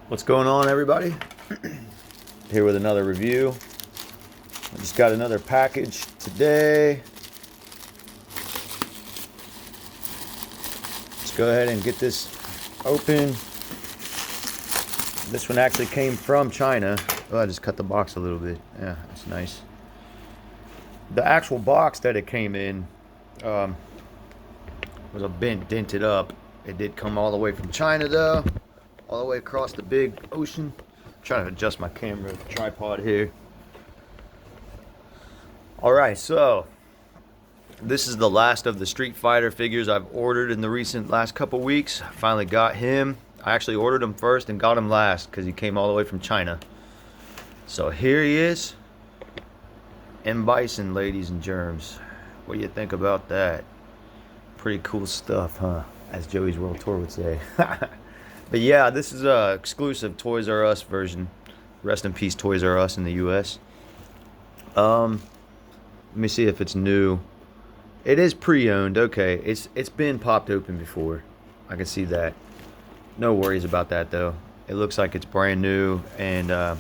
What's going on, everybody? Here with another review. I just got another package today. Let's go ahead and get this open. This one actually came from China. Oh, I just cut the box a little bit. Yeah, that's nice. The actual box that it came in was a bit dented up. It did come all the way from China though. All the way across the big ocean. I'm trying to adjust my camera tripod here. Alright, so this is the last of the Street Fighter figures I've ordered in the last couple weeks. I finally got him. I actually ordered him first and got him last because he came all the way from China. So here he is. M.Bison, ladies and germs. What do you think about that? Pretty cool stuff, huh? As Joey's World Tour would say. But yeah, this is a exclusive Toys R Us version. Rest in peace, Toys R Us in the US. Let me see if it's new. It is pre-owned. Okay, it's been popped open before. I can see that. No worries about that though. It looks like it's brand new, and I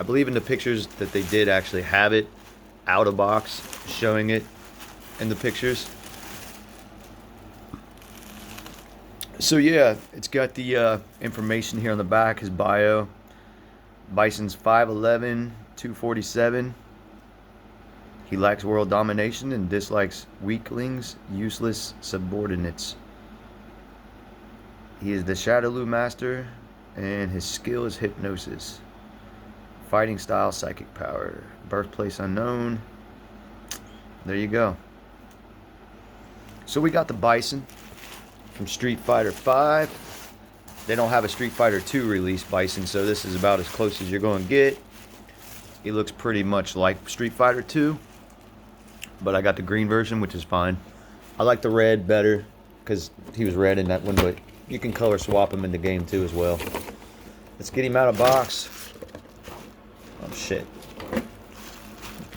believe in the pictures that they did actually have it out of box, showing it in the pictures. So yeah, it's got the information here on the back, his bio. Bison's 5'11", 247. He likes world domination and dislikes weaklings, useless subordinates. He is the Shadowloo master, and his skill is hypnosis. Fighting style, psychic power. Birthplace unknown. There you go. So we got the Bison from Street Fighter V. They don't have a Street Fighter II release Bison, so this is about as close as you're going to get. He looks pretty much like Street Fighter II, but I got the green version, which is fine. I like the red better because he was red in that one, but you can color swap him in the game too as well. Let's get him out of box. Oh shit.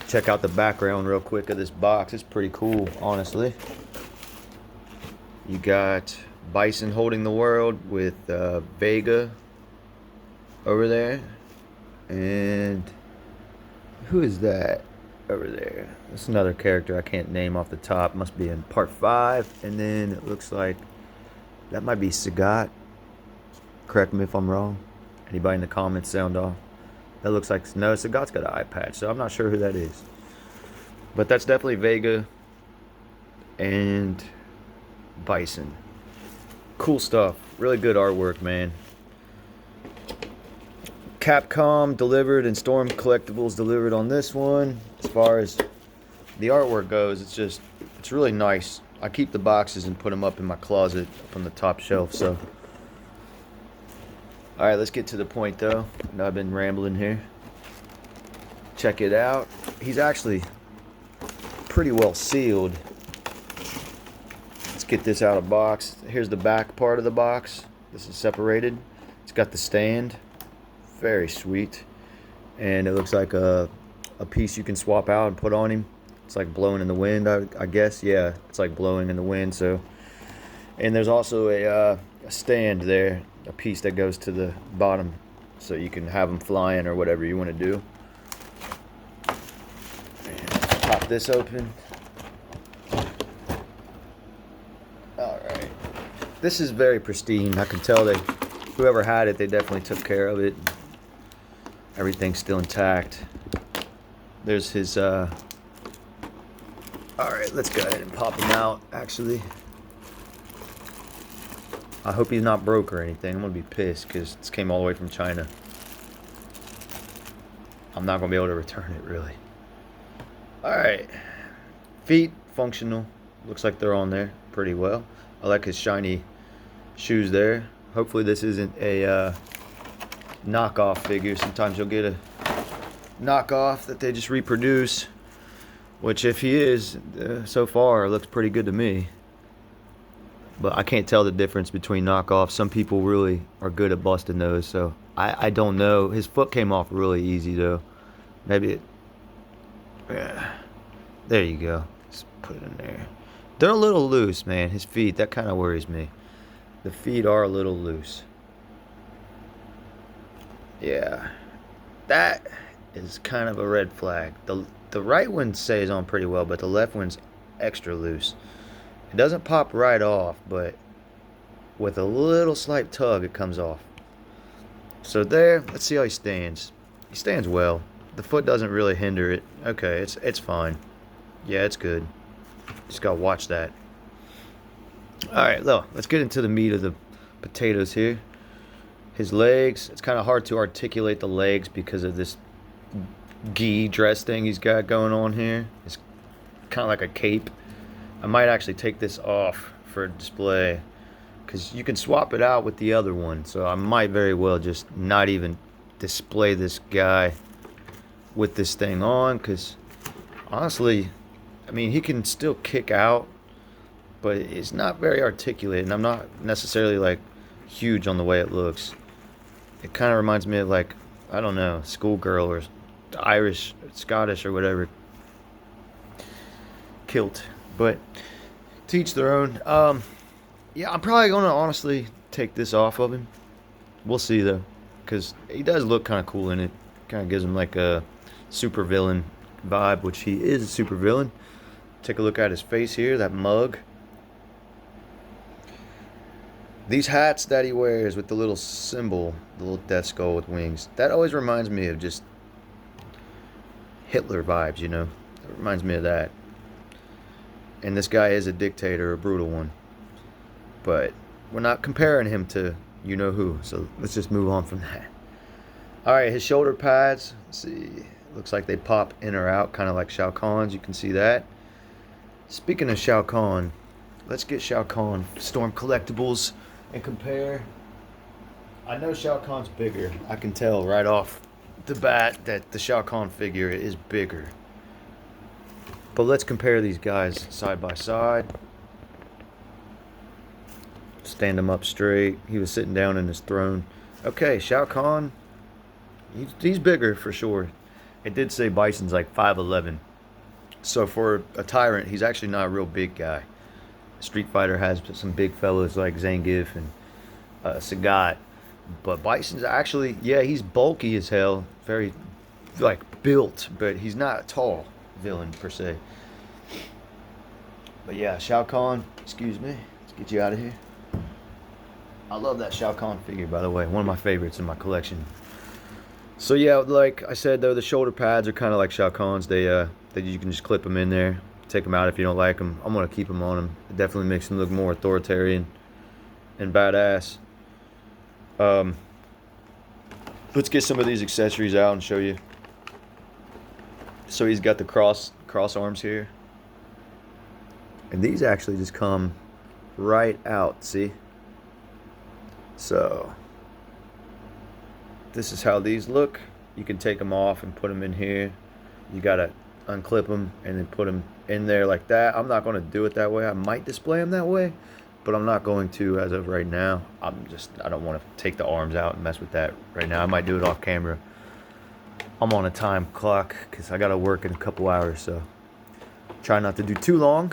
Check out the background real quick of this box. It's pretty cool, honestly. You got Bison holding the world with Vega over there. And who is that over there? That's another character I can't name off the top. Must be in part 5. And then it looks like that might be Sagat. Correct me if I'm wrong. Anybody in the comments sound off? That looks like, no, Sagat's got an eye patch, so I'm not sure who that is. But that's definitely Vega and Bison. Cool stuff. Really good artwork, man. Capcom delivered and Storm Collectibles delivered on this one. As far as the artwork goes, it's really nice. I keep the boxes and put them up in my closet up on the top shelf, so. Alright, let's get to the point though. I know I've been rambling here. Check it out. He's actually pretty well sealed. Let's get this out of box. Here's the back part of the box. This is separated. It's got the stand. Very sweet. And it looks like a piece you can swap out and put on him. It's like blowing in the wind, I guess. Yeah, it's like blowing in the wind. So, and there's also a stand there, a piece that goes to the bottom, so you can have them flying or whatever you want to do. And pop this open. Alright. This is very pristine. I can tell whoever had it, they definitely took care of it. Everything's still intact. There's his alright, let's go ahead and pop him out, actually. I hope he's not broke or anything. I'm gonna be pissed because this came all the way from China. I'm not gonna be able to return it, really. Alright. Feet, functional. Looks like they're on there pretty well. I like his shiny shoes there. Hopefully this isn't a knockoff figure. Sometimes you'll get a knockoff that they just reproduce, which if he is, so far looks pretty good to me. But I can't tell the difference between knockoffs. Some people really are good at busting those, so I don't know. His foot came off really easy though. Maybe it, yeah. There you go. Just put it in there. They're a little loose, man. His feet, that kind of worries me. The feet are a little loose. Yeah, that is kind of a red flag. The right one stays on pretty well, but the left one's extra loose. It doesn't pop right off, but with a little slight tug, it comes off. So there, let's see how he stands. He stands well. The foot doesn't really hinder it. Okay, it's fine. Yeah, it's good. Just gotta watch that. All right, look, let's get into the meat of the potatoes here. His legs, it's kind of hard to articulate the legs because of this gi dress thing he's got going on here. It's kind of like a cape. I might actually take this off for display because you can swap it out with the other one. So I might very well just not even display this guy with this thing on, because honestly, I mean, he can still kick out, but it's not very articulate, and I'm not necessarily like huge on the way it looks. It kind of reminds me of, like, I don't know, schoolgirl or Irish, Scottish or whatever kilt. But to each their own. Yeah, I'm probably gonna honestly take this off of him. We'll see though, because he does look kind of cool in it. Kind of gives him like a super villain vibe, which he is a super villain. Take a look at his face here, that mug. These hats that he wears with the little symbol, the little death skull with wings, that always reminds me of just Hitler vibes, you know? It reminds me of that. And this guy is a dictator, a brutal one. But we're not comparing him to you-know-who, so let's just move on from that. Alright, his shoulder pads, let's see, looks like they pop in or out, kind of like Shao Kahn's, you can see that. Speaking of Shao Kahn, let's get Shao Kahn Storm Collectibles and compare. I know Shao Kahn's bigger. I can tell right off the bat that the Shao Kahn figure is bigger. But let's compare these guys side by side. Stand him up straight. He was sitting down in his throne. Okay, Shao Kahn, he's bigger for sure. It did say Bison's like 5'11". So for a tyrant, he's actually not a real big guy. Street Fighter has some big fellas like Zangief and Sagat. But Bison's actually, yeah, he's bulky as hell. Very, like, built. But he's not a tall villain, per se. But yeah, Shao Kahn, excuse me. Let's get you out of here. I love that Shao Kahn figure, by the way. One of my favorites in my collection. So yeah, like I said, though, the shoulder pads are kind of like Shao Kahn's. They you can just clip them in there. Take them out if you don't like them. I'm going to keep them on him. It definitely makes him look more authoritarian and badass. Let's get some of these accessories out and show you. So he's got the cross arms here. And these actually just come right out, see? So this is how these look. You can take them off and put them in here. You gotta unclip them and then put them in there like that. I'm not going to do it that way. I might display them that way, but I'm not going to as of right now. I don't want to take the arms out and mess with that right now. I might do it off camera. I'm on a time clock because I got to work in a couple hours, so try not to do too long.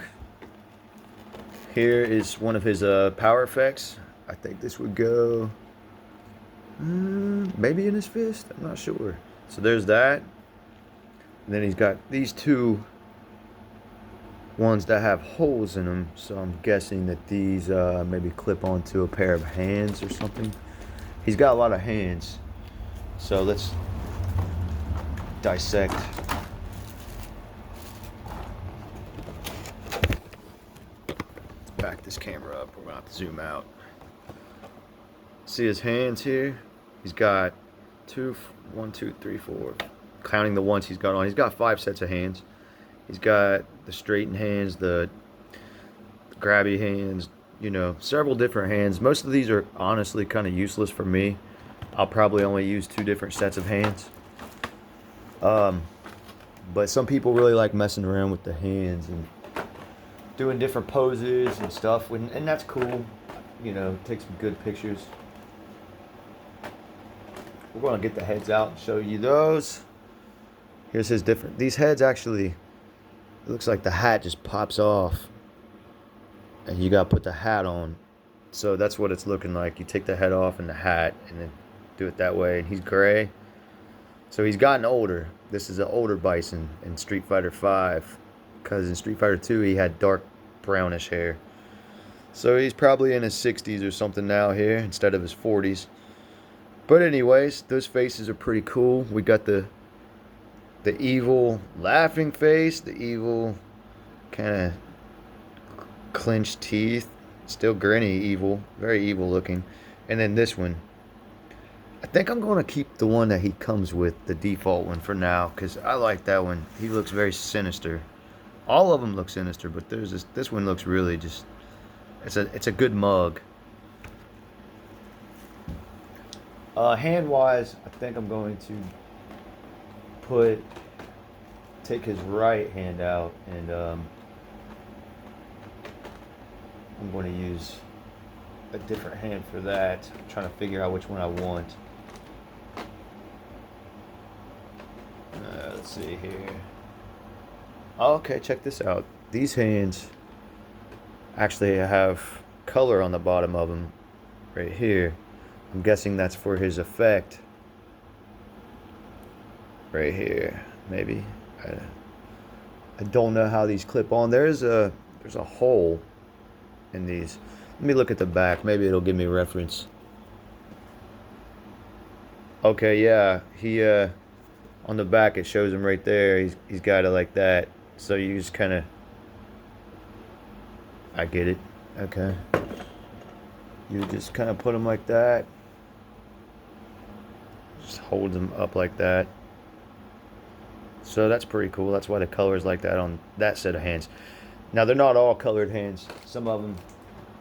Here is one of his power effects. I think this would go maybe in his fist. I'm not sure. So there's that. And then he's got these two ones that have holes in them. So I'm guessing that these maybe clip onto a pair of hands or something. He's got a lot of hands. So let's dissect. Let's back this camera up. We're going to have to zoom out. See his hands here? He's got 1, 2, 3, 4. Counting the ones he's got on. He's got 5 sets of hands. He's got the straightened hands, the grabby hands, you know, several different hands. Most of these are honestly kind of useless for me. I'll probably only use 2 different sets of hands. But some people really like messing around with the hands and doing different poses and stuff, and that's cool. You know, take some good pictures. We're going to get the heads out and show you those. Here's his different. These heads actually, it looks like the hat just pops off. And you got to put the hat on. So that's what it's looking like. You take the head off and the hat, and then do it that way. He's gray. So he's gotten older. This is an older Bison in Street Fighter V. Because in Street Fighter 2 he had dark brownish hair. So he's probably in his 60s or something now here instead of his 40s. But anyways, those faces are pretty cool. We got the evil laughing face, the evil kind of clenched teeth, still grinny evil, very evil looking. And then this one, I think I'm going to keep the one that he comes with, the default one for now, because I like that one. He looks very sinister. All of them look sinister, but there's this one looks really just, it's a good mug. Hand wise, I think I'm going to take his right hand out, and I'm going to use a different hand for that. I'm trying to figure out which one I want. Let's see here. Okay, check this out. These hands actually have color on the bottom of them right here. I'm guessing that's for his effect right here, maybe. I don't know how these clip on. There's a hole in these. Let me look at the back. Maybe it'll give me reference. Okay, yeah. He on the back it shows him right there. He's got it like that. So you just kind of, I get it. Okay. You just kind of put them like that. Just hold them up like that. So that's pretty cool. That's why the color is like that on that set of hands. Now they're not all colored hands. Some of them,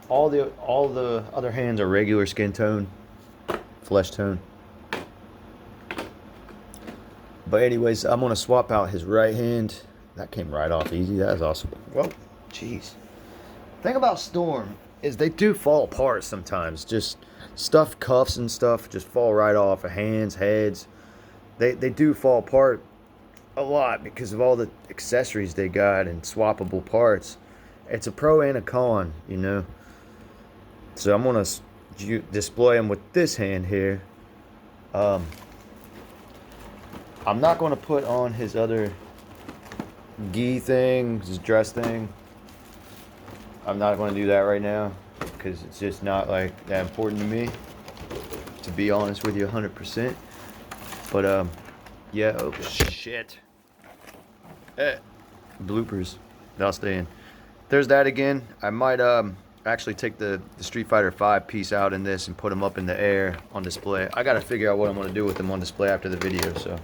all the other hands are regular skin tone, flesh tone. But anyways, I'm gonna swap out his right hand. That came right off easy. That was awesome. Whoa, jeez. Thing about Storm is they do fall apart sometimes. Just stuffed cuffs and stuff just fall right off of hands, heads. They do fall apart a lot because of all the accessories they got and swappable parts. It's a pro and a con, you know. So I'm gonna display them with this hand here. I'm not gonna put on his other gi thing, his dress thing. I'm not gonna do that right now because it's just not like that important to me, to be honest with you 100%. But yeah, oh shit. Bloopers. That'll stay in. There's that again. I might actually take the Street Fighter V piece out in this and put them up in the air on display. I gotta figure out what I'm gonna do with them on display after the video, so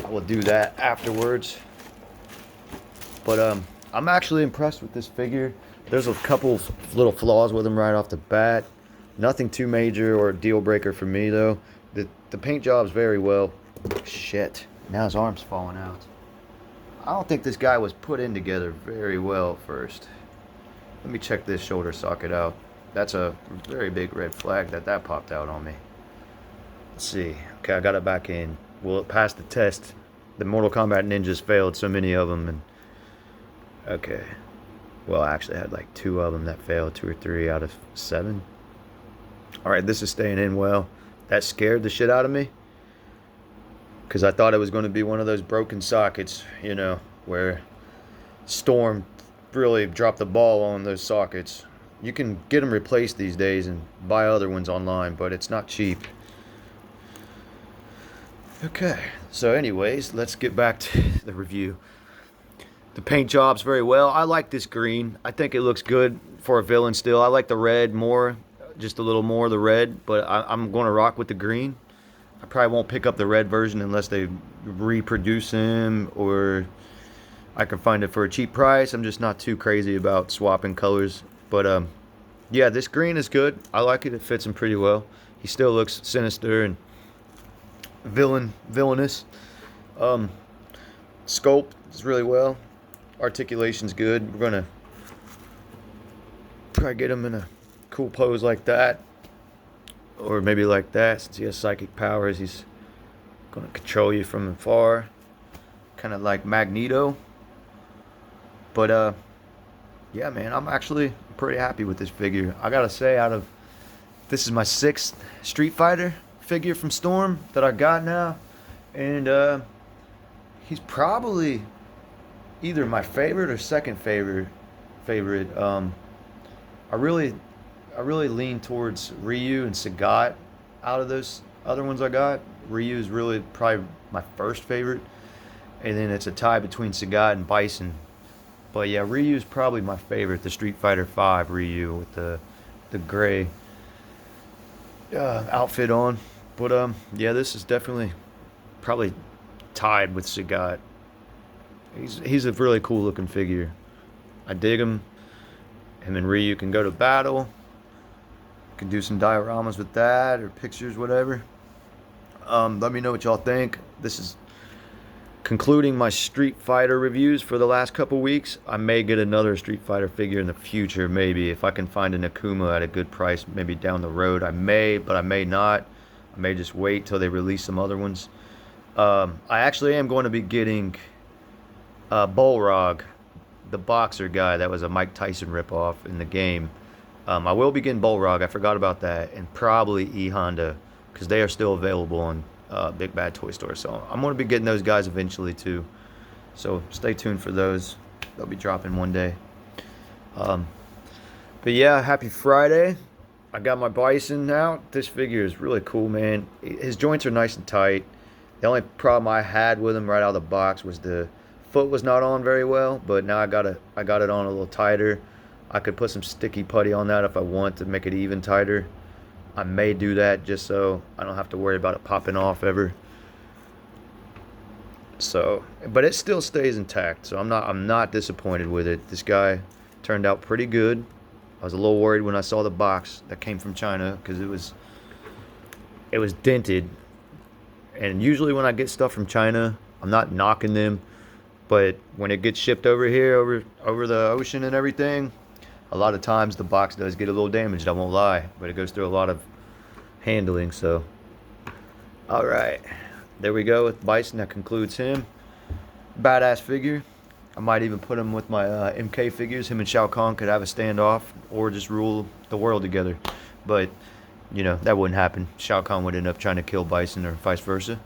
I will do that afterwards. But I'm actually impressed with this figure. There's a couple little flaws with him right off the bat. Nothing too major or a deal breaker for me though. The paint job's very well. Shit. Now his arm's falling out. I don't think this guy was put in together very well first. Let me check this shoulder socket out. That's a very big red flag that popped out on me. Let's see. Okay, I got it back in. Will it pass the test? The Mortal Kombat ninjas failed, so many of them. And okay. Well, I actually had like 2 of them that failed, 2 or 3 out of 7. Alright, this is staying in well. That scared the shit out of me, because I thought it was going to be one of those broken sockets, you know, where Storm really dropped the ball on those sockets. You can get them replaced these days and buy other ones online, but it's not cheap. Okay, so anyways, let's get back to the review. The paint job's very well. I like this green. I think it looks good for a villain still. I like the red more, just a little more of the red, but I'm going to rock with the green. I probably won't pick up the red version unless they reproduce him or I can find it for a cheap price. I'm just not too crazy about swapping colors. But yeah, this green is good. I like it. It fits him pretty well. He still looks sinister and villainous. Sculpt is really well. Articulation's good. We're gonna try to get him in a cool pose like that, or maybe like that. Since he has psychic powers, he's gonna control you from afar, kind of like Magneto. But yeah, man, I'm actually pretty happy with this figure. I gotta say, this is my 6th Street Fighter figure from Storm that I got now, and he's probably either my favorite or second favorite. I really I really lean towards Ryu and Sagat out of those other ones I got. Ryu is really probably my first favorite, and then it's a tie between Sagat and Bison. But yeah, Ryu is probably my favorite. The Street Fighter V Ryu with the gray outfit on. But yeah, this is definitely probably tied with Sagat. He's a really cool looking figure. I dig him. Him and Ryu can go to battle. Can do some dioramas with that or pictures, whatever. Let me know what y'all think. This is concluding my Street Fighter reviews for the last couple weeks. I may get another Street Fighter figure in the future, maybe. If I can find an Akuma at a good price, maybe down the road. I may, but I may not. I may just wait till they release some other ones. I actually am going to be getting Bullrog, the boxer guy that was a Mike Tyson ripoff in the game. I will be getting Bullrog. I forgot about that. And probably E Honda, because they are still available on Big Bad Toy Store. So I'm going to be getting those guys eventually too. So stay tuned for those. They'll be dropping one day. But yeah, happy Friday. I got my Bison out. This figure is really cool, man. His joints are nice and tight. The only problem I had with him right out of the box was the foot was not on very well, but now I got it on a little tighter. I could put some sticky putty on that if I want to make it even tighter. I may do that just so I don't have to worry about it popping off ever. So, but it still stays intact, so I'm not disappointed with it. This guy turned out pretty good. I was a little worried when I saw the box that came from China because it was dented. And usually when I get stuff from China, I'm not knocking them, but when it gets shipped over here over the ocean and everything, a lot of times the box does get a little damaged, I won't lie, but it goes through a lot of handling. So all right, there we go with Bison. That concludes him. Badass figure. I might even put him with my MK figures. Him and Shao Kahn could have a standoff or just rule the world together, but you know that wouldn't happen. Shao Kahn would end up trying to kill Bison or vice versa.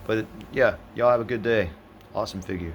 But yeah, y'all have a good day. Awesome figure.